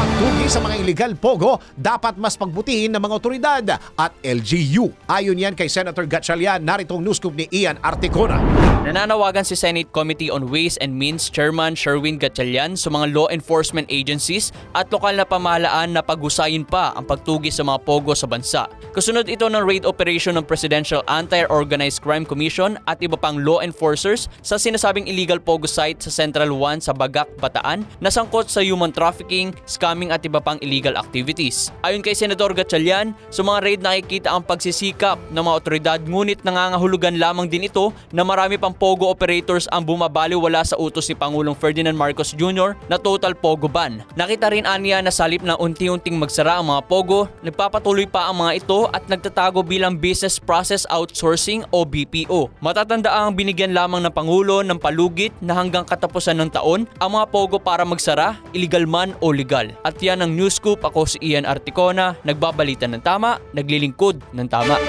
Pagtugi sa mga illegal pogo, dapat mas pagbutihin ng mga otoridad at LGU. Ayon yan kay Senator Gatchalian, naritong news scoop ni Ian Articona. Nananawagan si Senate Committee on Ways and Means Chairman Sherwin Gatchalian sa mga law enforcement agencies at lokal na pamahalaan na paghusayin pa ang pagtugi sa mga pogo sa bansa. Kasunod ito ng raid operation ng Presidential Anti-Organized Crime Commission at iba pang law enforcers sa sinasabing illegal pogo site sa Central 1 sa Bagak, Bataan na sangkot sa human trafficking, scamming at iba pang illegal activities. Ayon kay Senador Gatchalian, sa mga raid nakikita ang pagsisikap ng mga otoridad ngunit nangangahulugan lamang din ito na marami pang pogo operators ang bumabaliwala sa utos ni Pangulong Ferdinand Marcos Jr. na total pogo ban. Nakita rin aniya na salip na unti-unting magsara ang mga pogo, nagpapatuloy pa ang mga ito at nagtatago bilang Business Process Outsourcing o BPO. Matatanda ang binigyan lamang ng Pangulo ng palugit na hanggang katapusan ng taon ang mga pogo para magsara, illegal man o legal. At yan ang news scoop. Ako si Ian Articona, nagbabalita ng tama, naglilingkod ng tama.